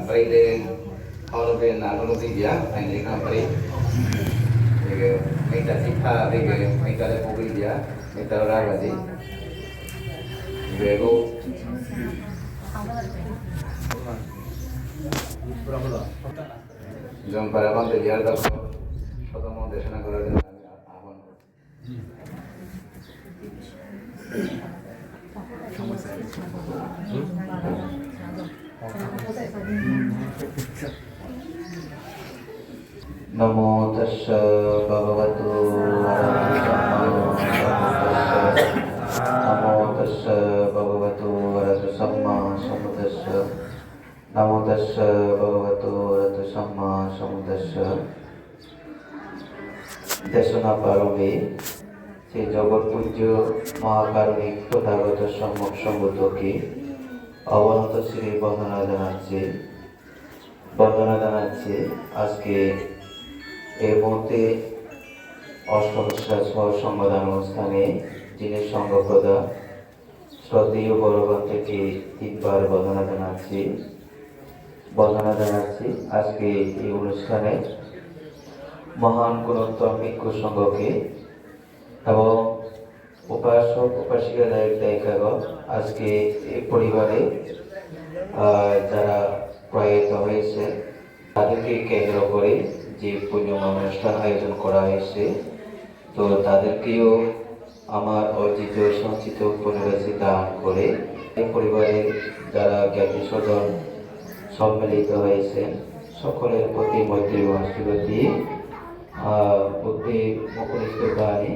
Baik dengan kalau ben anu nanti dia, ini kan baik. Minta cipta, minta republik dia, minta orang lagi. Bego. Jom para bang terlihat tak ketemu desana kalau dengan ahon. Namo tassa bhagavato arahato Namo tassa bhagavato arahato samma sambuddhassa Namo tassa bhagavato arahato samma sambuddhassa দেশনা পারমে সেই জগৎ পূজ্য মহাকারণিক তথাগত সম্যক সম্বুদ্ধকে অবনত শ্রী বন্দনা জানাচ্ছে আজকে এই মুহূর্তে অষ্টদশার সংবাদান অনুষ্ঠানে যিনি সংঘপ্রদা শ্রদ্ধেয় বড়গণ থেকে 3 বার বন্দনা জানাচ্ছি আজকে এই অনুষ্ঠানে মহান গুণোত্তম ভিক্ষু সংঘকে এবং উপাসক উপাসিকা দায়িকাগণ আজকে এই পরিবারে যারা প্রয়াত হয়েছে তাদেরকে কেন্দ্র করে যে পুণ্য অনুষ্ঠান আয়োজন করা হয়েছে তো তাদেরকেও আমার অর্জিত সঞ্চিত পুনরাশি দান করে এই পরিবারের যারা জ্ঞাতি স্বজন সম্মিলিত হয়েছে সকলের প্রতি মৈত্রী ও আশীর্বাদ দিয়ে বুদ্ধি মুখনিষ্ঠ বাণী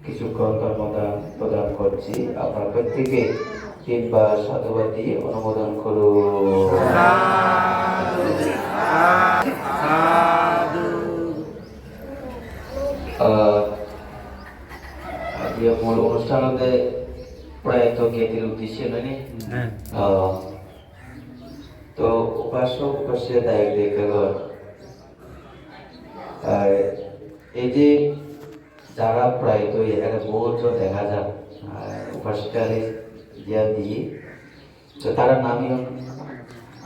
কিছুক্ষণ কর্মদান প্রদান করছি আপনার প্রত্যেকে 3 বার সাধুবাদ দিয়ে অনুমোদন করুন। আজকে মূল অনুষ্ঠানতে প্রয়াত জ্ঞাতির উদ্দেশ্যে নয় তো উপাসক উপাসিকা দায়ক দেখাগর এই যে যারা প্রয়াত এখানে বহুজন দেখা যান উপাসিকারে দিয়া দিয়ে তো তারা নামই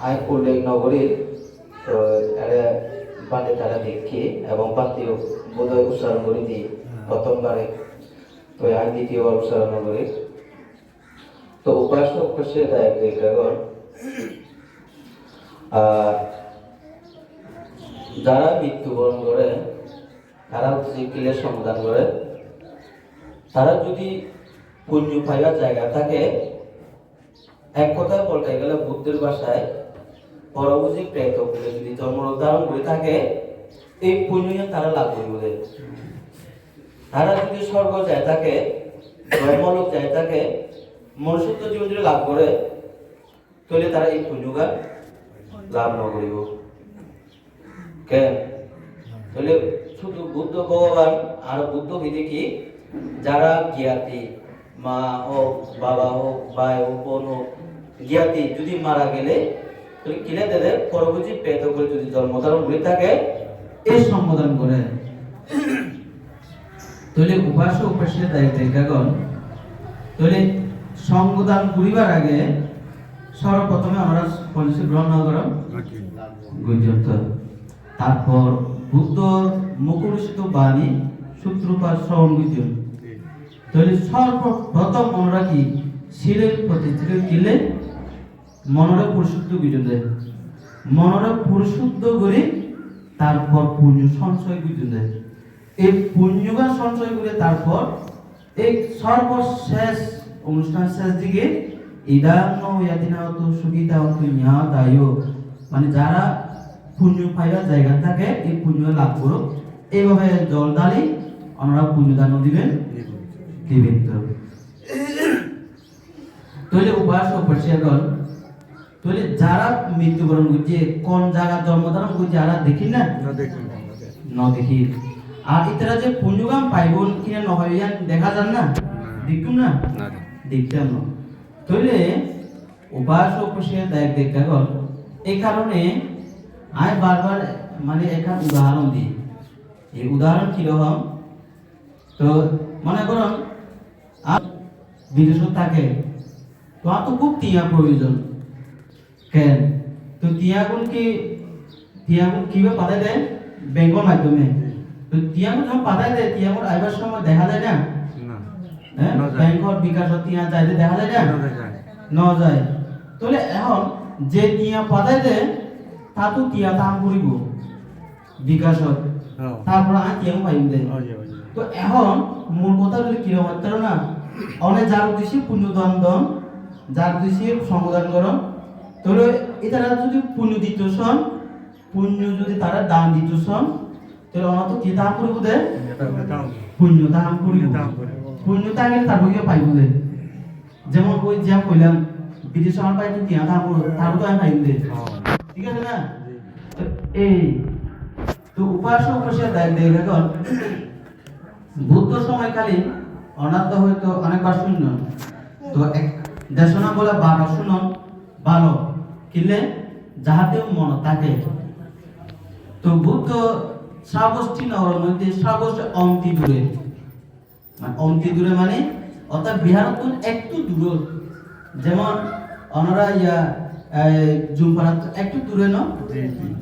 আয় উল্লেখ নগরীর তো এরা বাদে তারা দেখে এবং বাদীয় বোধহয় উচ্চারণ করে দিয়ে প্রথমবারে তো আর দ্বিতীয়বার উচ্চারণ করে তো উপাসক উপাসিকা দায়ক দেখাগর যারা মৃত্যুবরণ করে তারা ক্রিয়া সমাধান করে তারা যদি পুণ্য পাইবার জায়গা থাকে এক কথায় বলতে গেলে বুদ্ধের ভাষায় পরবর্তী প্রেত বলে যদি জন্ম ধারণ করে থাকে এই পুণ্য তারা লাভ করবে তারা যদি স্বর্গ যায় থাকে ব্রহ্মলোক যায় থাকে মনুষ্যত্ব জীবন যদি লাভ করে তাহলে তারা এই পুণ্যগান লাভ ন করিব কেন তাহলে শুধু বুদ্ধ ভগবান আর বুদ্ধ বিধি কি যারা জ্ঞাতি মা হোক বাবা হোক ভাই হোক বোন হোক জ্ঞাতি যদি মারা গেলে তাহলে কিনে দেবে পরবর্তী পেত করে যদি জন্মধারণ করে থাকে এই সম্বোধন করে তাহলে উপাসক উপাসিকা দায়িত্বগণ তাহলে সঙ্গদান করিবার আগে সর্বপ্রথমে আমরা পলিসি গ্রহণ করলাম গুজরাট তারপর বুদ্ধ মুখনিষ্ঠ বাণী সূত্রপাত শ্রবণ গুজন তাহলে সর্বপ্রথম আমরা কি শিলের প্রতিষ্ঠিত কিলে মনরে পরিশুদ্ধ গুজন দেয় মনরে পরিশুদ্ধ করে তারপর পুণ্য সঞ্চয় গুজন দেয় এই পুণ্যগান সঞ্চয় করে তারপর এই সর্বশেষ অনুষ্ঠান শেষ দিকে ইদানো ইয়াদিনাত সুগীতাত ন্যাদায় মানে যারা পুণ্য পাইবার জায়গা থাকে এই পুণ্য লাভ করো এইভাবে জল দালি আমরা পুণ্যদান দিবেন তো তাহলে উপাসক উপাসিকাগণ তাহলে যারা মৃত্যুবরণ করছে কোন জায়গা জন্মধারণ করছে যারা দেখি না দেখি আর ইতারা যে পুণ্যগান পাইব কিনা নহয় দেখা যান না দেখুন না দেখতাম না তাহলে উপাসক উপাসিকা দায়ক দেখাগণ এই কারণে আমি বারবার মানে একটা উদাহরণ দিই এই উদাহরণ কিরকম তো মনে করুন বিদেশ থাকে তো খুব টিয়া প্রয়োজন কেন তো তিয়াগুন কিভাবে পাঠায় দেয় ব্যাংকের মাধ্যমে তো তিয়াগুন যখন পাঠায় দেয় তিয়াগুন আইবার সময় দেখা যায় না হ্যাঁ ব্যাংকের বিকাশত তিয়া চাইতে দেখা যায় না ন যায় তাহলে এখন যে তিয়া পাঠায় দেয় তা তো তিয়া দাম করিব বিকাশত তারপর আর তিয়াও পাইম দেয় তো এখন মূল কথা হলো কিরকম হচ্ছে না অনেক যার উদ্দেশ্যে পুণ্যদান দন যার উদ্দেশ্যে সমাধান করন তাহলে এটারা যদি পুণ্য দিত সন পুণ্য যদি তারা দান দিত সন তাহলে অনাথ কি দান করবো দে পুণ্য দান করিব পুণ্য তাহলে তারপর গিয়ে পাইব দে যেমন ওই যা কইলাম বিদেশ আমার পাই তুই তিয়া দান করবো তারপর তো আমি পাইব দে ঠিক আছে না এই তো উপাসক উপাসে দেখুন বুদ্ধ সময়কালীন অনাথ হয়তো অনেকবার শূন্য তো এক দেশনা বলে বারো শুনন ভালো কিলে যাহাতে মন থাকে তো বুদ্ধ সাবষ্টি নগরের মধ্যে সাবষ্টি অন্তি দূরে মানে অর্থাৎ বিহার একটু দূর যেমন অনরা ইয়া জুমপাড়া একটু দূরে ন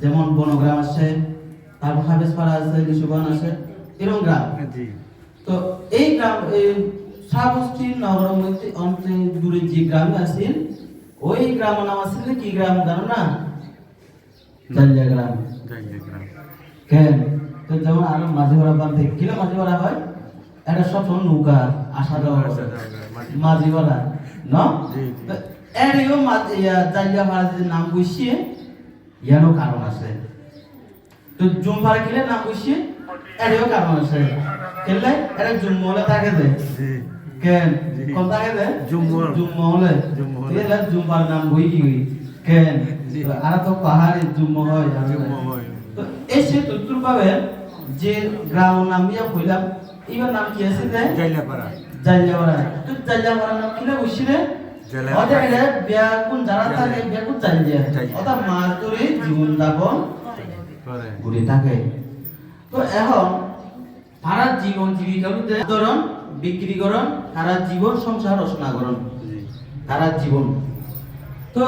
যেমন বনগ্রাম আছে তারপর হাবেশপাড়া আছে লিচুবান আছে এরকম গ্রাম তো এই গ্রাম সাবষ্টি নগরের মধ্যে অন্তে দূরে যে গ্রাম আছে ওই গ্রাম নাম আছে কি গ্রাম জানো না জাঞ্জা গ্রাম কেন তো যেমন আর মাঝে ভাড়া বাঁধতে কিলো মাঝে ভাড়া হয় এটা সব সময় নৌকা আসা যাওয়া মাঝে ভাড়া ন এরিও জাঞ্জা ভাড়া যে নাম বসিয়ে ইয়ারও কারণ আছে তো জুম ভাড়া কিলে নাম বসিয়ে এরিও কারণ আছে কেলে এটা জুম মহলে থাকে দে কেন কোন থাকে দে জুম মহলে এলা জুম ভাড়া নাম বই কি কেন আর তো পাহাড়ে জুম হয় তো এসে তুতুর পাবে যে গ্রাম নাম ইয়া কইলাম এবার নাম কি আছে দে জাইলাপাড়া তো জাইলাপাড়া নাম কিলে বসিলে ওটা এটা বিয়া কোন যারা থাকে বিয়া কোন জাইলা ওটা মাছ ধরে জীবন যাপন ঘুরে থাকে তো এখন তারা জীবন জীবিকার ধরন বিক্রি করন তারা জীবন সংসার রচনা করন তারা জীবন তো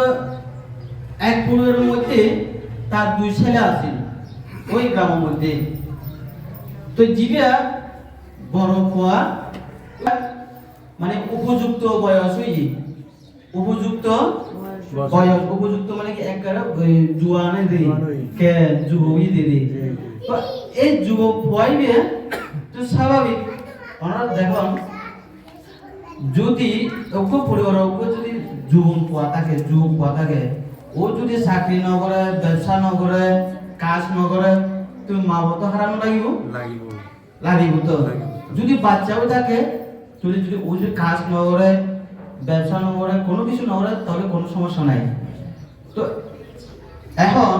এক পরিবারের মধ্যে তার দুই ছেলে আছে ওই গ্রামের মধ্যে তো জিবিয়া বড় হওয়া মানে উপযুক্ত বয়স হইছে উপযুক্ত বয়স উপযুক্ত মানে কি একবারে জুয়ানে দেই কে যুবকই দেই তো এই যুবক হইবে তো স্বাভাবিক ওনারা দেখুন যদি ওকে পরিবার ওকে যদি যুবক পোয়া থাকে ও যদি চাকরি নকরে ব্যবসা নকরে কাজ নকরে তুমি মা বাবা হারাম লাগিব তো যদি বাচ্চাও থাকে যদি ও যদি কাজ নকরে ব্যবসা নকরে কোনো কিছু নকরে তাহলে কোনো সমস্যা নাই তো এখন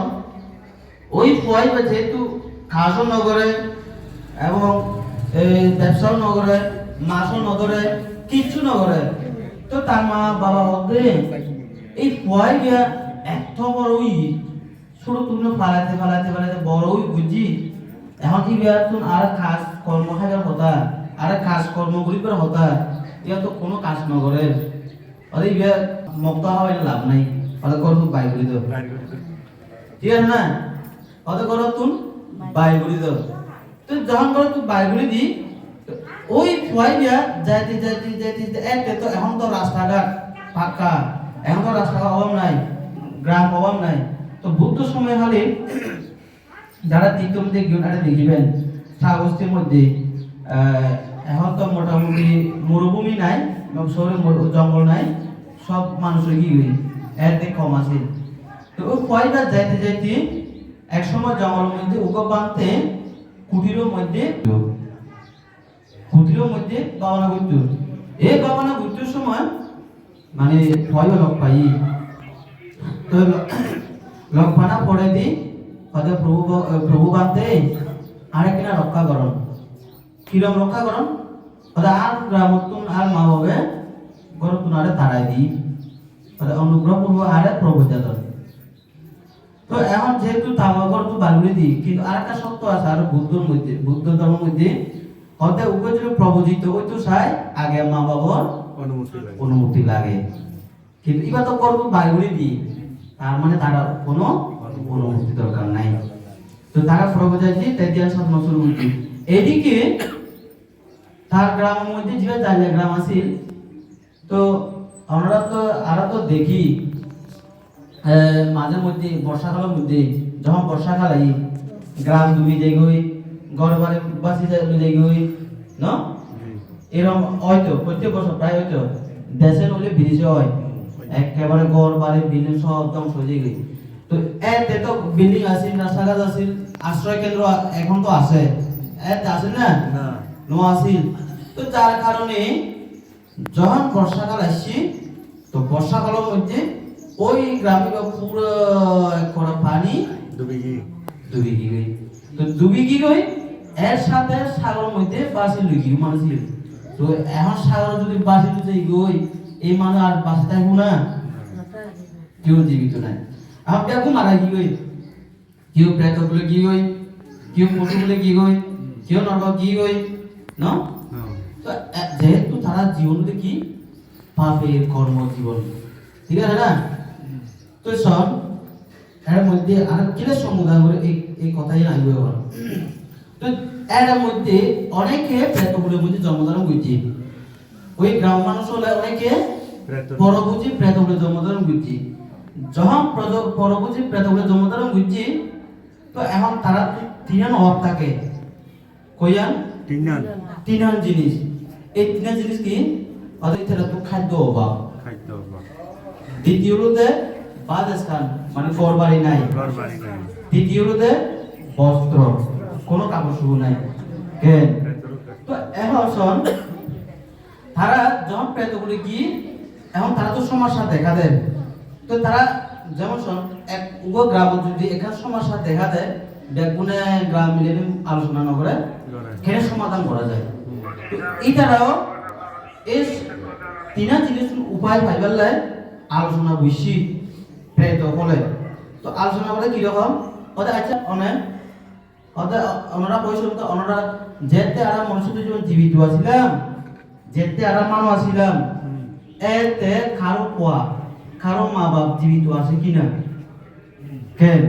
ওই পোয়াইবে যেহেতু কাজও নকরে এবং ব্যবসাও নকরে মাছও নকরে কিচ্ছু নকরে তো তার মা বাবা হতে এই পোয়াই গিয়া এত বড়ই ছোট তুমি ফালাইতে বড়ই বুঝি এখন কি বিয়ার তুমি আর কাজ কর্ম খাইবার কথা আর কাজ কর্ম করিবার কথা ইয়া তো কোনো কাজ নকরে আরে বিয়া মুক্ত হয় লাভ নাই আরে কর তুমি বাই করে দাও ঠিক আছে না আরে কর তুমি বাই করে দাও তো যখন করে তুই বাই করে দি ওই ফুয়াই দিয়া যাইতে এতে তো এখন তো রাস্তাঘাট পাক্কা এখন তো রাস্তাঘাট অভাব নাই গ্রাম অভাব নাই তো বুদ্ধ সময় হলে যারা তীর্থম দেখবেন এটা দেখিবেন সাগস্তির মধ্যে এখন তো মোটামুটি মরুভূমি নাই শহরে জঙ্গল নাই সব মানুষের গিয়ে এতে কম আছে তো ওই ফুয়াইটা যাইতে এক সময় জঙ্গলের মধ্যে উগো বাঁধতে কুটিরের মধ্যে বাবানা করতো এই বাবানা করতে সময় মানে ভয় লোক পাই তো লোক পানা পড়ে দি হয়তো প্রভু বাঁধতে আর কিনা রক্ষা করন কিরম রক্ষা করন আর গ্রামতুন আর মা বাবা ঘর তুনারে তাড়াই দি অনুগ্রহ পূর্ব আরে প্রভু যাদন তো এখন যেহেতু তামাগর তো বালুড়ি দি কিন্তু আর একটা সত্য আছে আর বুদ্ধ ধর্মের মধ্যে হতে উপরে প্রবজিত ওই তো চাই আগে মা বাবার অনুমতি লাগে কিন্তু এবার তো করবো বালুড়ি দি তার মানে তারা কোনো অনুমতি দরকার নাই। তো তারা প্রভু যাইছি তেতিয়ান সাধনা শুরু করছি। এদিকে তার গ্রামের মধ্যে যে জায়গা গ্রাম আছিল, তো আমরা তো আরো তো দেখি মাঝে মধ্যে বর্ষাকালের মধ্যে যখন বর্ষাকাল আই গ্রাম ডুবি যাই গই, ঘর বাড়ি বাসি যাই গই, ন এরকম হয়তো প্রত্যেক বছর প্রায় হয়তো দেশে হলে বিদেশে হয় একেবারে ঘর বাড়ি বিল্ডিং সব ধ্বংস হয়ে গই। তো এতে তো বিল্ডিং আছিল, রাস্তাঘাট আছিল, আশ্রয় কেন্দ্র এখন তো আছে, এতে আছে না নো আছিল। তো যার কারণে যখন বর্ষাকাল আসছে, তো বর্ষাকালের মধ্যে ওই গ্রামে পুরো করা পানি ডুবে গিয়ে তো ডুবে গিয়ে এর সাথে সাগরের মধ্যে বাসি লুকি মানুষ। তো এখন সাগর যদি বাসি যদি গই এই মানুষ আর বাসি থাকবো না, কেউ জীবিত নাই। এখন দেখো মারা কি গই, কেউ প্রেত বলে কি গই, কেউ পশু বলে কি গই, কেউ নরক কি গই, ন? তো যেহেতু তারা জীবন কি পাপের কর্ম জীবন, ঠিক আছে না? তো সব এর মধ্যে আর কিলে সমুদায় করে এই কথাই আইব। তো এর মধ্যে অনেকে প্রেতগুলোর মধ্যে জন্মধারণ করছে। ওই গ্রাম মানুষ হলে অনেকে পরবুজি প্রেতগুলো জন্মধারণ করছে। যখন পরবুজি প্রেতগুলো জন্মধারণ করছে, তো এখন তারা তিনজন অভাব থাকে। কইয়ান তিনজন জিনিস। এই তিনজন জিনিস কি? ওদের তো খাদ্য অভাব, দ্বিতীয়তে বাসস্থান মানে ঘর বাড়ি নাই, তৃতীয়তে বস্ত্র কোনো কাপড় শুরু নাই। তো এখন শোন, তারা যখন প্রেতগুলি কি এখন তারা তো সমস্যা দেখা দেয়। তো তারা যেমন শোন এক গ্রাম যদি এখানে সমস্যা দেখা দেয়, বেগুনে গ্রাম মিলে আলোচনা না করে কেন সমাধান করা যায়। তো এটারাও এই তিনা জিনিস উপায় পাইবার লাই আলোচনা বসি প্রেত বলে। তো আলোচনা বলে কিরকম ওদের আচ্ছা অনেক ওদের ওনারা কইছিল, তো ওনারা যেতে আর মনুষ্য জীবন জীবিত আছিলাম, যেতে আর মানুষ আছিলাম, এতে কারো কোয়া কারো মা বাপ জীবিত আছে কিনা কেন?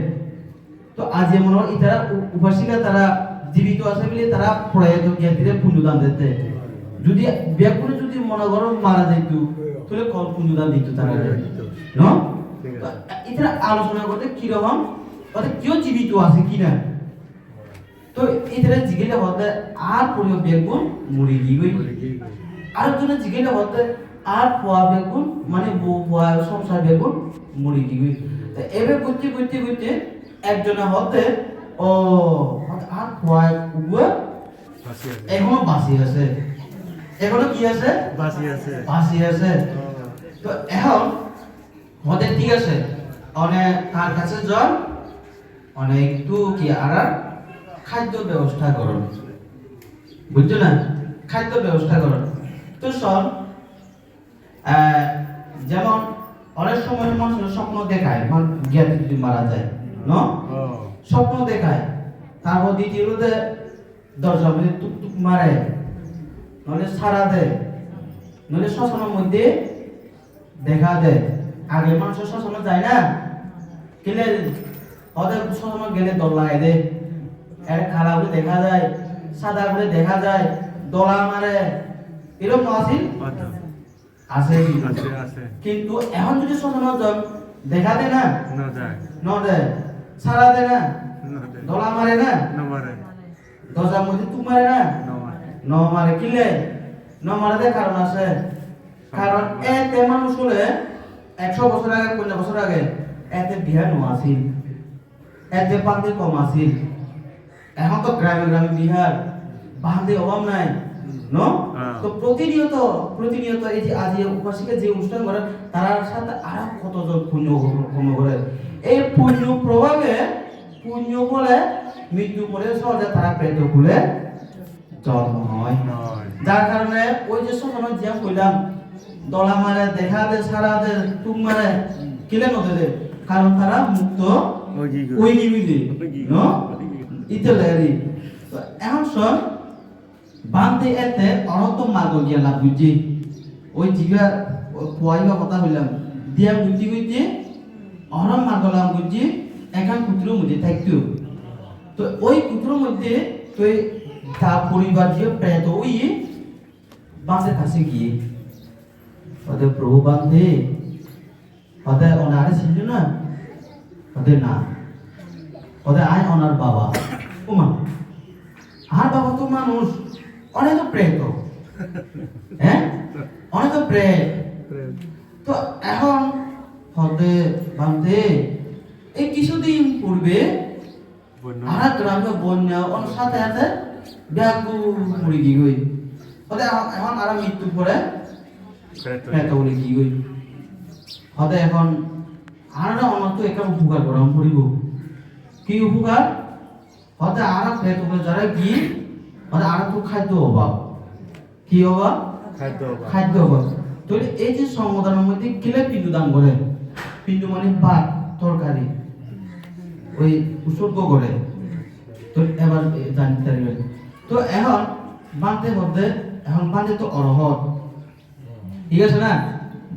তো আজ এমন ইতারা উপাসিকা তারা জীবিত আছে বলে তারা প্রয়াত জ্ঞাতিরে পুণ্যদান দিতে। যদি ব্যাকুলে যদি মনে করো মারা যাইত তাহলে কল পুণ্যদান দিত তারা, ন? এটা আলোচনা করতে কিরকম ওদের কেউ জীবিত আছে কিনা। তো এটা জিজ্ঞেস হতে আর পরিবার বেগুন মরে গিয়ে আরেকজনের জিজ্ঞেস হতে আর পোয়া বেগুন মানে বউ পোয়া সংসার বেগুন মরে গিয়ে। এবার করতে করতে করতে একজনের হতে ও আর পোয়া উগুয়ে এখনো বাসি আছে, এখনো কি আছে বাসি আছে। তো এখন হতে ঠিক আছে অনেক তার কাছে জল অনেক একটু কি আর খাদ্য ব্যবস্থা করুন, বুঝছো না? খাদ্য ব্যবস্থা করুন। তো সব যেমন অনেক সময় মানুষের স্বপ্ন দেখায় জ্ঞাতি যদি মারা যায়, ন? স্বপ্ন দেখায়, তারপর দ্বিতীয়তে দরজা মধ্যে টুকটুক মারে, নলে সারা দেয়, নলে শ্মশানের মধ্যে দেখা দেয়। আগে মানুষের শ্মশানে যায় না, গেলে ওদের শ্মশানে গেলে দল লাগাই দেয়, এর কালা বলে দেখা যায়, সাদা বলে দেখা যায়, দলা মারে, এরকম আছিল আছে কিন্তু এখন যদি শ্মশানে যান দেখা দেয় না, ন দেয়, সারা দেয় না, দলা মারে না, দরজার মধ্যে তুক মারে না, ন মারে কিলে ন মারে দেয় কারণ আছে। কারণ এতে মানুষ হলে 100 বছর আগে 50 বছর আগে এতে বিয়া নো আছিল, এতে পান্তি কম আছিল। এখন তো গ্রামে গ্রামে বিহার বান্ধে অভাব নাই, ন? তো প্রতিনিয়ত এই যে আজ উপাসিকা যে অনুষ্ঠান করে তার সাথে আর কতজন পুণ্য করে। এই পুণ্য প্রভাবে পুণ্য বলে মৃত্যু পরে সহজে তারা প্রেত খুলে জন্ম হয়। যার কারণে ওই যে সময় যে কইলাম দলা মারে দেখা দে সারা দে তুম মারে কিলে নদে, কারণ তারা মুক্ত ওই নিবিলি, ন? ইতে লাগি। তো এখন সব বান্ধে এতে অনন্ত মার্গ গিয়া লাভ বুঝছি। ওই জিগা পোয়াইবা কথা হইলাম দিয়া বুঝতে বুঝতে অহরম মাগলাম বুঝি এখান কুতুর মধ্যে থাকতো তো ওই কুতুর মধ্যে তো তা পরিবার যে প্রেত ওই বাঁধে কাছে গিয়ে ওদের প্রভু বাঁধে ওদের ওনারে ছিল না ওদের না ওদের আয় ওনার বাবা ওমা আর বাবা তো মানুষ অনেক প্রেত হ্যাঁ অনেক প্রেত তো এখন হতে বাঁধে এই কিছুদিন পূর্বে আর গ্রামে বন্যা ওর সাথে সাথে ব্যাগু মরে গিয়ে গই ওদের এখন আর মৃত্যু পরে প্রেত বলে গিয়ে গই হতে এখন আর আমার তো একটা উপকার করা পড়িব কি উপকার হতে আর প্রেত বলে যারা গিয়ে মানে আর তো খাদ্য অভাব কি অভাব খাদ্য অভাব তো এই যে সংবিধানের মধ্যে কিলে পিণ্ডু দান করে পিণ্ডু মানে ভাত তরকারি ওই উৎসর্গ করে তো এবার জানতে পারবেন তো এখন বাঁধে মধ্যে এখন বাঁধে তো অরহত ঠিক আছে না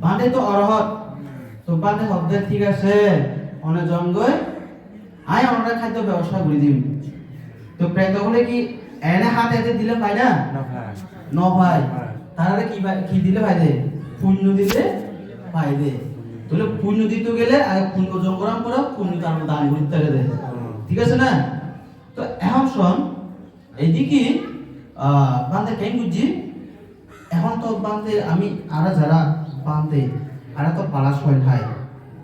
বাঁধে তো অরহত তো বাঁধে মধ্যে ঠিক আছে অনেক জঙ্গল আয় আমরা খাদ্য ব্যবস্থা করে দিন তো প্রেত হলে কি এনে হাতে হাতে দিলে পাই না ন ভাই তারা কি দিলে পাই দে পুণ্য দিলে পাই দে তাহলে পুণ্য দিতে গেলে আর পুণ্য জঙ্গরাম করা পুণ্য তার দান করতে গেলে ঠিক আছে না তো এখন শোন এইদিকে বান্ধে কেন বুঝছি এখন তো বান্ধে আমি আর যারা বান্ধে আর তো পালাস হয় খায়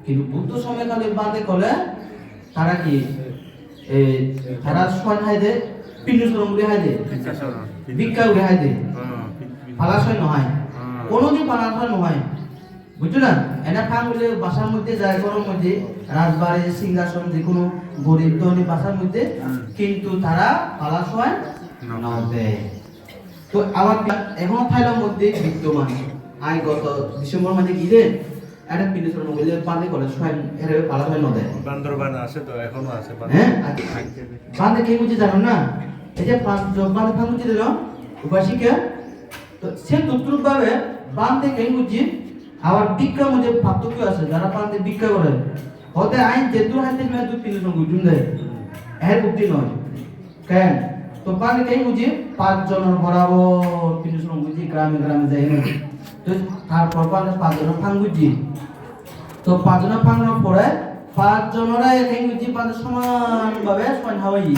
কিন্তু বুদ্ধ সময়কালে বান্ধে কলে তারা কি তারা ছয় খাই দে পিণ্ডু সরম উড়ে খাই দে ভিক্ষা উড়ে খাই দে পালাস হয় নহয় কোনোদিন পালাস হয় নহয় বুঝছো না এনা ফাং বলে বাসার মধ্যে যায় ঘরের মধ্যে রাজবাড়ি সিংহাসন যে কোনো গরিব ধনী বাসার মধ্যে কিন্তু তারা পালাস হয় নদে তো আমার এখন থাইলার মধ্যে বিদ্যমান আই গত ডিসেম্বর মাসে গিয়ে একটা পিন্ডিসর বলে বাঁধে করে ছয় এর পালাস হয় নদে বান্দরবান আছে তো এখনো আছে হ্যাঁ বাঁধে কে বুঝে জানো না এই যে বাঁধে ফাং বুঝে দিল উপাসিকা তো সে তদ্রুপ ভাবে বাঁধে কে বুঝি আবার ভিক্ষার মধ্যে পার্থক্য আছে যারা বাঁধে ভিক্ষা করে হতে আইন যে দূর হাতে মেয়ে দু পিন্ডিসর গুজুন দেয় এর বুদ্ধি নয় কেন তো বাঁধে কে বুঝি 5 জনের বরাবর পিন্ডিসর বুঝি গ্রামে গ্রামে যায় না তো তারপর বাঁধে 5 জনের ফাং বুঝি তো 5 জনের ফাংর পরে 5 জনরা কে বুঝি বাঁধে সমান ভাবে সমান হাওয়াই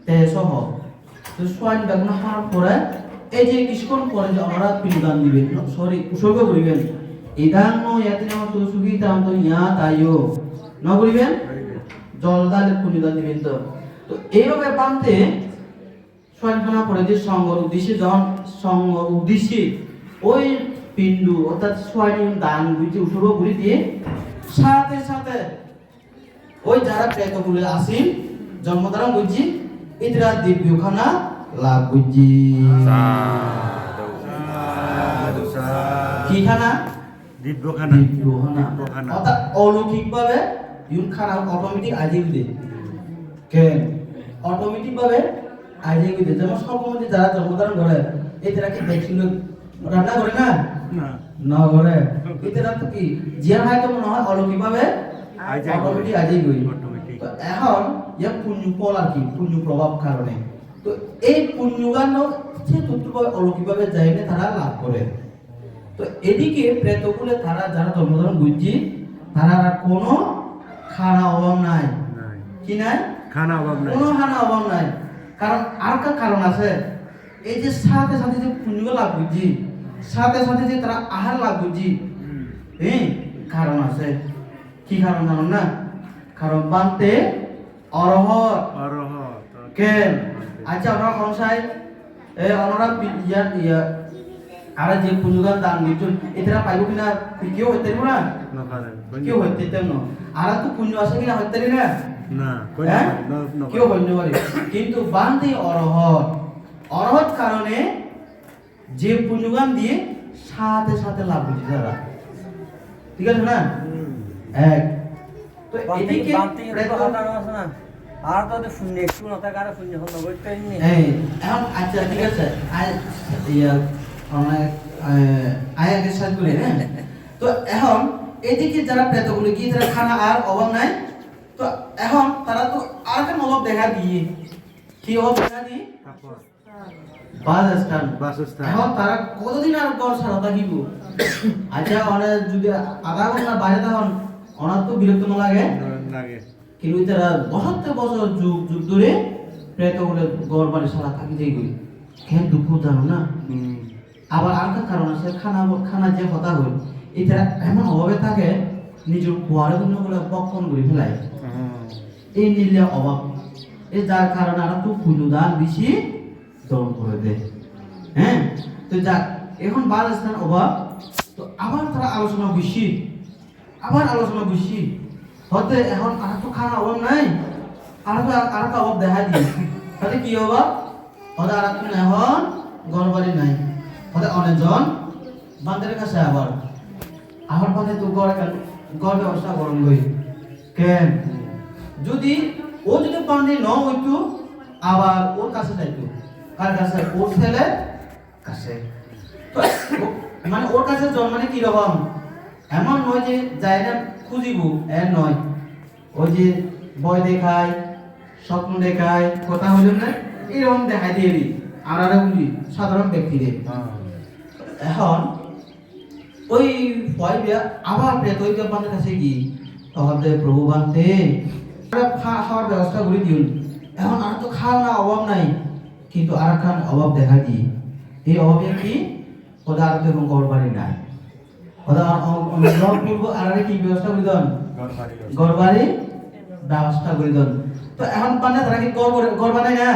তে সহ তো সমান বেগুন খাওয়ার পরে এই যে কিছুক্ষণ পরে যে আমরা পিণ্ডদান দিবেন সরি উৎসর্গ করিবেন ইদান ইয়াতিনা তো সুগীতাম তো ইয়া তাইও ন করিবেন জলদালে পিণ্ডদান দিবেন তো এইভাবে বানতে সয়নখানা পরে যে সঙ্গর উদ্দেশ্যে যখন সঙ্গ উদ্দেশ্যে ওই পিণ্ডু অর্থাৎ সয়ন দান বুঝে উৎসর্গ করে দিয়ে সাথে সাথে ওই যারা প্রেতগুলো আসেন জন্মধারণ বুঝছি এরা দিব্যখানা লাভ বুঝছি কি খানা দিব্যখানা দিব্যখানা অর্থাৎ অলৌকিক ভাবে ইউন খানা অটোমেটিক আজই দে কেন অটোমেটিক ভাবে আজই দে যেমন সব মধ্যে যারা জন্মধারণ করে এরা কি দেখছিল রান্না করে না না করে এরা তো কি জিয়া হয় তো মনে হয় অলৌকিক ভাবে অটোমেটিক আজই গই তো এখন ইয়া পুণ্য ফল আর কি পুণ্য প্রভাব কারণে তো এই পুণ্যগান সে তত্ত্বভাবে অলৌকিকভাবে যাইলে তারা লাভ করে তো এদিকে প্রেতকুলে তারা যারা জন্মধারণ বুঝছি তারা কোনো খানা অভাব নাই কি নাই খানা অভাব নাই কোনো খানা অভাব নাই কারণ আর একটা কারণ আছে এই যে সাথে সাথে যে পুণ্য লাভ বুঝছি সাথে সাথে যে তারা আহার লাভ বুঝছি হ্যাঁ কারণ আছে কি কারণ জানো না কারণ বানতে অরহত কেন আচ্ছা আমরা সংসায় ওনারা ইয়া আর যে পুণ্যদান দান দিচ্ছেন এরা পাইব কিনা কেউ হইতে পারবো না কেউ হইতে পারবো না আর তো পুণ্য আছে কিনা হইতে পারি না কেউ হইতে পারে কিন্তু বান্তি অরহত কারণে যে পুণ্যগান দিয়ে সাথে সাথে লাভ হচ্ছে তারা ঠিক আছে না এক তো এদিকে আর তো শূন্য একটু না থাকার শূন্য হল এখন আচ্ছা ঠিক আছে আয় আগে সাথ করে হ্যাঁ তো এখন এদিকে যারা প্রেতগুলো গিয়ে তারা খানা আর অভাব নাই, তো এখন তারা তো আর একটা অভাব দেখা দিয়ে কি অভাব দেখা দিয়ে তারপর বাসস্থান। বাসস্থান। এখন তারা কতদিন আর ঘর ছাড়া থাকিব? আচ্ছা অনেক যদি আধা ঘন্টা বাইরে তখন অনার তো বিরক্ত না লাগে, লাগে। কিন্তু তারা বছর বছর যুগ যুগ ধরে প্রেতগুলো ঘর বাড়ি ছাড়া থাকি যাই করি কেন দুঃখ জানো না। আবার আর একটা কারণ আছে, খানা যে হতা হল এটা এমন অভাবে থাকে নিজের কুয়ারে গুলো পক্ষণ করে ফেলায়, এই নিলে অভাব, এই যার কারণে আর একটু পুণ্যদান বেশি দন করে দেয়। হ্যাঁ, তো যাক এখন বালস্থান অভাব, তো আবার তারা আলোচনা বেশি, আবার আলোচনা বেশি হতে এখন আর তো খানা অভাব নাই, আর একটা অভাব দেখা দিয়ে তাহলে কি অভাব হতে আর এখন ঘর বাড়ি নাই, হতে অনেকজন বান্ধবের কাছে আবার আমার পথে তো গড় ব্যবস্থা করুন গই কেন যদি ও যদি পান্ডে ন হইতো আবার ওর কাছে যাইতো, কার কাছে? ওর ছেলে কাছে। তো মানে ওর কাছে জন্মানে কি রকম এমন নয় যে যায় না খুঁজিব, এর নয়, ওই যে ভয় দেখায়, স্বপ্ন দেখায়, কথা হইল না এরকম দেখাই দিয়ে দিই আর সাধারণ ব্যক্তিদের। এখন ওই ভয় বিয়া আবার প্রেত ওই বান্ধের কাছে গিয়ে তখন প্রভু বান্ধে খাওয়ার ব্যবস্থা করে দিন, এখন আর তো খাওয়া না অভাব নাই, কিন্তু আর খান অভাব দেখা দিই, এই অভাবে কি ওদের আর তো এখন ঘর বাড়ি নাই, ওদের পূর্ব আর কি ব্যবস্থা করে দেন? ঘর বাড়ি ব্যবস্থা করে দেন। তো এখন পান্ডা তারা কি ঘর বানায় না?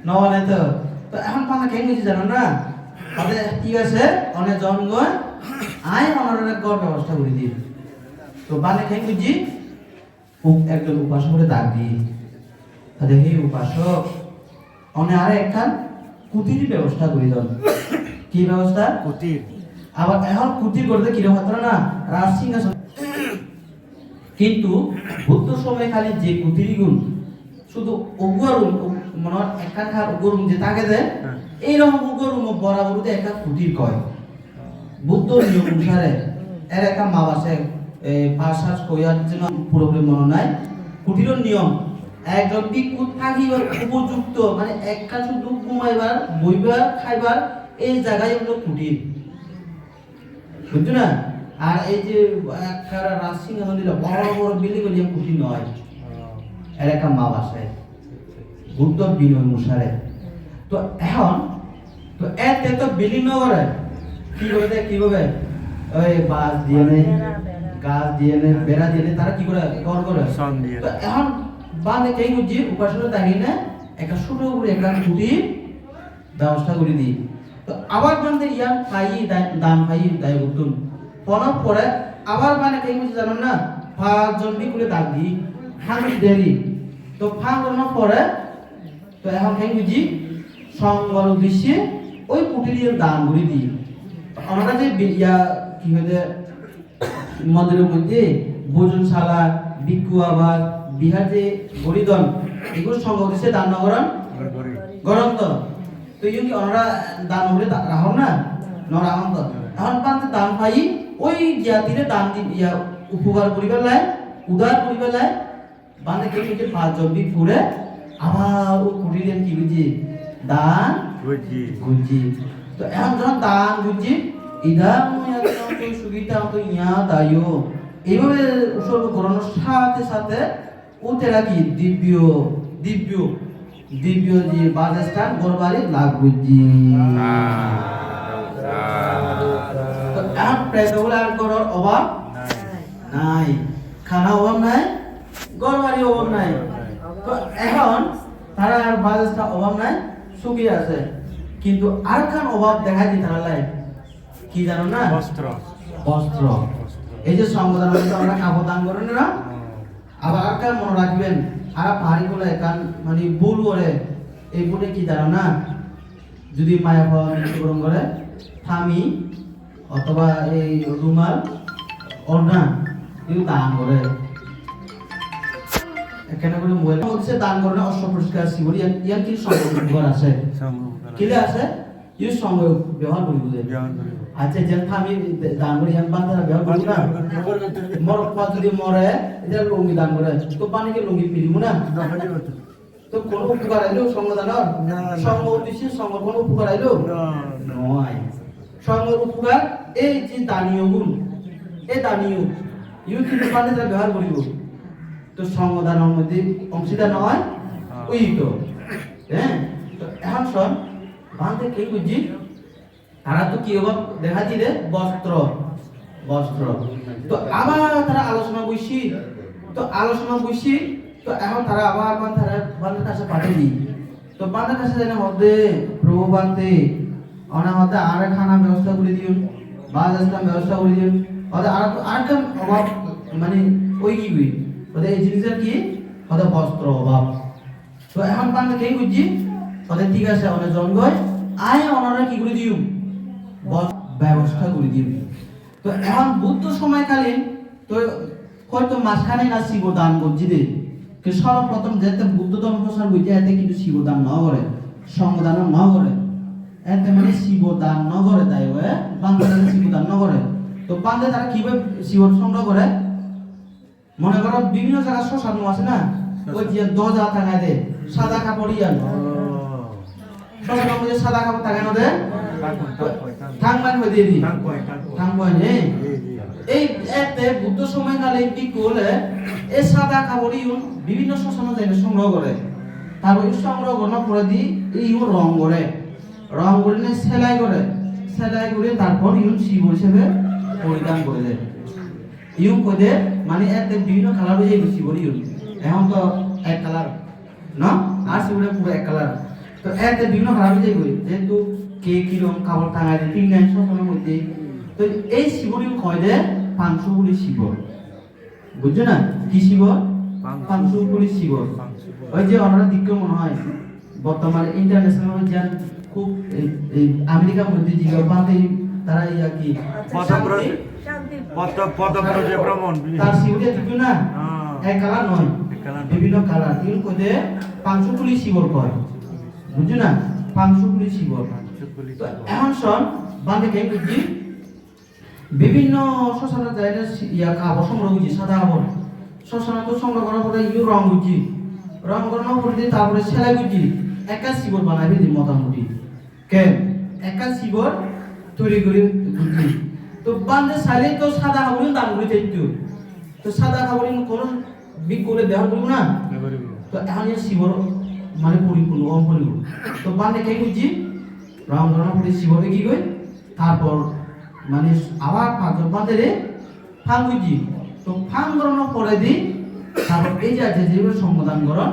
নবানায় তো। তো এখন পান্ডা কেন গেছি জানো না? তাদের কি আছে অনেক জনগণ আয় অনারের ঘর ব্যবস্থা করে দিই, তো বানে কেন বুঝি একজন উপাসকের ডাক দিই, তাদের এই উপাসক অনেক আর একখান কুটির ব্যবস্থা করে দেন। কি ব্যবস্থা? কুটির। আবার এখন কুটির করতে কিরকম হতো না রাজ সিংহাসন, কিন্তু বুদ্ধ সময় খালি যে কুটির গুণ শুধু অগুয়ারুম মনে একখান খার অগুয়ারুম যে তাকে দেয় এইরকম অগুয়ারুম বরাবরতে একটা কুটির কয় বুদ্ধ নিয়ম অনুসারে। এর একটা মাপ আছে, ভাষা কইয়ার জন্য পুরোপুরি মনে নাই। কুটিরের নিয়ম একজন ভিক্ষু থাকিবার উপযুক্ত মানে একটা শুধু ঘুমাইবার বইবার খাইবার এই জায়গায় হলো কুটির, বুঝছো না? আর এই যে একটা রাজসিংহাসন দিল বড় বড় বিল্ডিং ওই কুটির নয়, এর একটা মাপ আছে বুদ্ধ বিনয় অনুসারে। তো এখন তো এতে তো বিল্ডিং নগরে কি করে কিভাবে ওই বাঁশ দিয়ে নেই, গাছ দিয়ে নেই, বেড়া দিয়ে নেই, তারা কি করে ঘর করে। তো এখন বাঁধে কেই বুঝি উপাসনা দাঁড়িয়ে না একটা ছোট করে একটা কুটির ব্যবস্থা করে দিই। তো আবার বাঁধে ইয়ার পাই দাম পাই দায় উঠুন পনার পরে আবার মানে কেই বুঝি জানো না পাঁচজন করে দাগ দিই ফাঁক দেরি, তো ফাঁক দেওয়ার পরে তো এখন কেই বুঝি সঙ্গর উদ্দেশ্যে ওই কুটির দান করে দিই। আমরা যে ইয়া কি হইলে মন্দিরের মধ্যে ভোজনশালা ভিক্ষু আবার বিহার যে গরিদন এগুলো সঙ্গ উদ্দেশ্যে দান নগরণ গরম তো ইউ কি ওনারা দান হলে রাহন না নরাহন তো এখন পান্তে দান পাই ওই জাতিরে দান ইয়া উপকার করিবার লাই উদার করিবার লাই বান্দে কে যে পাঁচজন ভিক্ষুরে আবার ও কুটিরের কি বুঝি দান গুজি। তো এখন যখন দান গুজি ইদাম সুবিধা তো ইয়া দায়ো এইভাবে উৎসর্গ করানোর সাথে সাথে ওতেরা কি দিব্য দিব্য দিব্য যে বাজস্থান গরবারি লাগুজি। তো এখন প্রেতগুলো আর করার অভাব নাই, খানা অভাব নাই, গরবারি অভাব নাই। তো এখন তারা আর বাজস্থান অভাব নাই, সুখী আছে, কিন্তু আর খান অভাব দেখা দিই তারা লাই কি জানো না? বস্ত্র। বস্ত্র এই যে সংবিধান আমরা কাপড় দান করেন না, আবার আর কার মনে রাখবেন আর পাহাড়ি গুলো কান মানে বুল করে এই বুলে কি জানো না? যদি মায়া পাওয়া মৃত্যুবরণ করে থামি অথবা এই রুমাল ওড়না এগুলো দান করে, এখানে করে মোবাইল হচ্ছে দান করে না অশ্ব পুরস্কার শিবরি ইয়ার কি সংগ্রহ আছে কিলে আছে ইউ সঙ্গে ব্যবহার করি বুঝে আচ্ছা যেন আমি দান করি আমি বান্ধারা ব্যবহার করবো না মর পা যদি মরে এটা লুঙ্গি দান করে তো পানিকে লুঙ্গি পিরিব না তো কোন উপকার আইলো সংগদানর সঙ্গ উদ্দেশ্যে সঙ্গ কোন উপকার আইলো নয় সঙ্গের উপকার এই যে দানীয় গুণ এই দানীয় ইউ কিন্তু বান্ধারা ব্যবহার করিব তো সংগদানের মধ্যে অংশীদার নয় ওই তো হ্যাঁ তো এখন শোন বান্ধে কে বুঝি তারা তো কি হবে দেখা দিলে বস্ত্র বস্ত্র তো আবার তারা আলোচনা বসি তো আলোচনা বসি তো এখন তারা আবার তারা বান্ধের কাছে পাঠিয়ে তো বান্ধের কাছে জানে হবে প্রভু বান্ধে অনা হতে আর খানা ব্যবস্থা করে দিও বাজ আসলাম ব্যবস্থা করে দিও হতে আর অভাব মানে ওই কি বুঝি হতে এই জিনিসের কি হতে বস্ত্র অভাব তো এখন বান্ধে কে বুঝি হতে ঠিক আছে অনেক জনগয় আয় ওনারা কি করে দিও ব্যবস্থা করে দিবি তো এখন বুদ্ধ সময়কালীন তো হয়তো মাঝখানে না শিব দান করছি দে কিন্তু সর্বপ্রথম যেতে বুদ্ধ ধর্ম প্রচার হইতে এতে কিন্তু শিব দান ন করে সংদান ন করে এতে মানে শিব দান ন করে তাই বাংলাদেশে শিব দান ন করে তো বাংলাদেশ তারা কিভাবে শিব সংগ্রহ করে মনে করো বিভিন্ন জায়গায় শ্মশান আছে না ওই যে দজা টাঙায় দে সাদা কাপড় ইয়ান শ্মশানের মধ্যে সাদা কাপড় টাঙানো দে থাংমান হয়ে দিয়ে দিই থাংমান এই এতে বুদ্ধ সময়কালে কি করলে এই সাদা কাপড় বিভিন্ন শ্মশানে যাই সংগ্রহ করে তারপর সংগ্রহ করার পরে দি এই রং করে নিয়ে সেলাই করে তারপর শিব হিসেবে পরিধান করে দেয় করে মানে এতে বিভিন্ন কালার হয়ে যায় শিবর এখন তো এক কালার না আর শিবরের পুরো এক কালার তো এতে বিভিন্ন কালার হয়ে যায় যেহেতু কে কিরকম কাপড় টাঙায় দেয় ঠিক নাই শ্মশানের মধ্যে তো এই শিবরই কয় দে পাংশুগুলি শিব বুঝছো না কি শিব পাংশুগুলি শিব ওই যে ওনারা দিকে মনে হয় বর্তমানে ইন্টারন্যাশনাল যে খুব আমেরিকার মধ্যে যে বাতে তারা ইয়া কি তার শিবরে দিকে না এক কালার নয় বিভিন্ন কালার তিন কদে পাংশুগুলি শিবর কয় বুঝছো না পাংশুগুলি শিবর এখন শোন বাঁধে কে বুঝছি বিভিন্ন শ্মশানের জায়গায় ইয়া কাপড় সংগ্রহ করছি সাদা কাপড় শ্মশানে তো সংগ্রহ করার পরে ইউ রং করছি রং করানোর পরে দিয়ে তারপরে সেলাই করছি একা শিবর বানাই ফেলি মোটামুটি কেন একা শিবর তৈরি করে করছি তো বান্ধে সাইলে তো সাদা কাপড় দাম করে চাইতো তো সাদা কাপড় কোনো বিক করে দেওয়া করবো না তো এখন শিবর মানে পরিপূর্ণ অপরিপূর্ণ তো বান্ধে কে করছি রং করানোর পরে শিবরে কি কই তারপর মানে আবার পাঁচজন বাঁধে ফাং বুঝি তো ফাং করানোর পরে দি তারপর এই যে আছে যেভাবে সঙ্গদান করন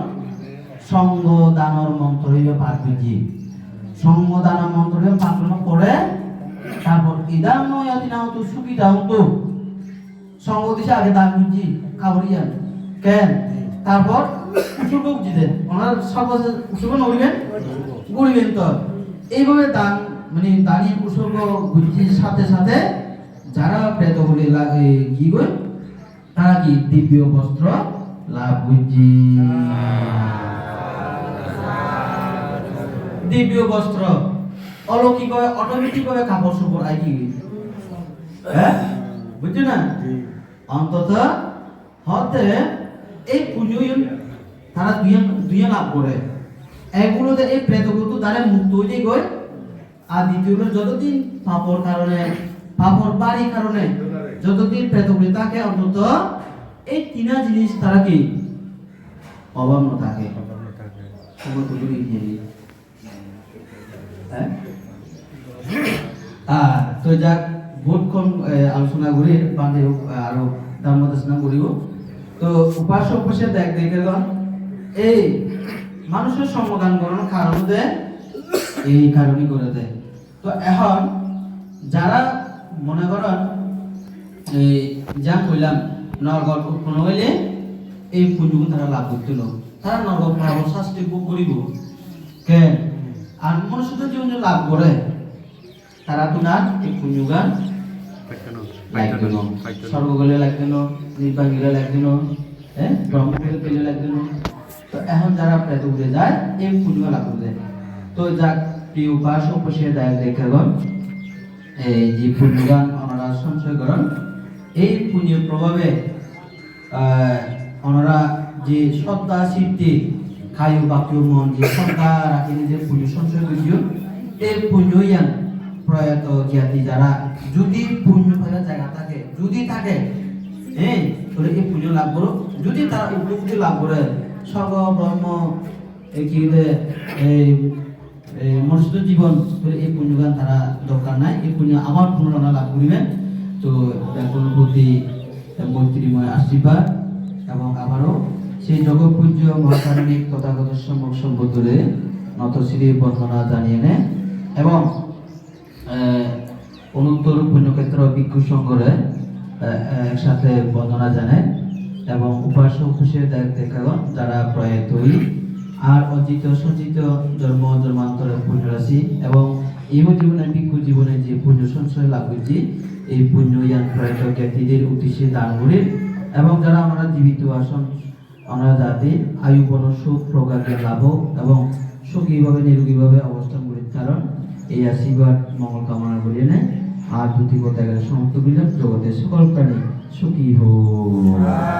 সঙ্গদানর মন্ত্র হইবে পাঠ বুঝি সঙ্গদানর মন্ত্র হইবে পাঠ করানোর পরে তারপর ইদাম নয় না তো সুবিধা হতো সঙ্গ দিছে আগে দান বুঝি খাবরিয়া কেন তারপর উৎসর্গ বুঝি দেন ওনার সর্বশেষ উৎসর্গ নড়িবেন গড়িবেন তো এইভাবে দান মানে দাঁড়িয়ে উৎসর্গ বুদ্ধির সাথে সাথে যারা প্রেতগুলি লাগে কি গো তারা কি দিব্য বস্ত্র লাভ বুঝি দিব্য বস্ত্র অলৌকিক ভাবে অটোমেটিক ভাবে কাপড় চোপড় আই কি হ্যাঁ বুঝছো না অন্তত হতে এই পুজো তারা দুই লাভ করে এগুলোতে এই প্রেতগুলো তারা মুক্ত হয়ে গই আর দ্বিতীয় যতদিন পাপর কারণে পাপর বাড়ি কারণে যতদিন প্রেতগুলি থাকে অন্তত এই তিনা জিনিস তারা কি অভাব না থাকে তো যাক বহুতক্ষণ আলোচনা করি বান্ধে আরো ধর্মদেশনা করিব তো উপাস্য উপাসে দেখ দেখে এই মানুষের সমাধান করার কারণ দেয় এই কারণই করে দেয় তো এখন যারা মনে করেন এই যা কইলাম নরগর উৎপন্ন হইলে এই পুঁজিগুলো তারা লাভ করছিল তারা নরগর পাবো শাস্তি ভোগ করিব কে আর মনুষ্যদের জীবনে লাভ করে তারা তো না এই পুঁজিগান লাগবে না স্বর্গগলে লাগবে না নির্বাণীরা লাগবে না হ্যাঁ ব্রহ্মপুরের পেলে লাগবে না তো এখন যারা প্রেত উঠে যায় এই পুঁজিগুলো লাভ করে তো যাক প্রিয় উপাস উপসে দেয় দেখেগণ এই যে পুণ্যগান ওনারা সঞ্চয় করেন এই পুণ্যের প্রভাবে ওনারা যে শ্রদ্ধা সিদ্ধি খায়ু বাকিও মন যে শ্রদ্ধা রাখিলে যে পুণ্য সঞ্চয় করিও এই পুণ্যয়ান প্রয়াত জ্ঞাতি যারা যদি পুণ্য ফেলা জায়গা থাকে যদি থাকে হ্যাঁ তাহলে এই পুণ্য লাভ করো যদি তারা উপলব্ধি লাভ করে স্বর্গ ব্রহ্ম কি এই মনুষ্য জীবন এই পুণ্যগান তারা দরকার নাই এই পুণ্য আমার পুণ্যনা লাভ করিবেন তো ব্যাকুল প্রতি মৈত্রীময় আশীর্বাদ এবং আবারও সেই জগৎপূজ্য মহাকারণিক তথাগত সম্মুখ সম্বোধনে নতশিরি বন্দনা জানিয়ে নেন এবং অনুত্তর পুণ্যক্ষেত্র ভিক্ষু সংঘরে একসাথে বন্দনা জানেন এবং উপাসক খুশি দেখাগণ যারা প্রয়াত হই আর অজিত সঞ্চিত জন্ম জন্মান্তরের পুণ্যরাশি এবং এই জীবনে ভিক্ষু জীবনে যে পুণ্য সঞ্চয় লাভ করছি এই পুণ্য ইয়ান প্রয়াত ব্যক্তিদের উদ্দেশ্যে দান করেন এবং যারা আমরা জীবিত আসন আমরা যাতে আয়ু বন সুখ প্রজ্ঞা লাভ এবং সুখীভাবে নিরোগীভাবে অবস্থান করেন কারণ এই আশীর্বাদ মঙ্গল কামনা করিয়ে নেয় আর দুটি কথা সমাপ্ত বিধান জগতের সকল প্রাণী সুখী হোক।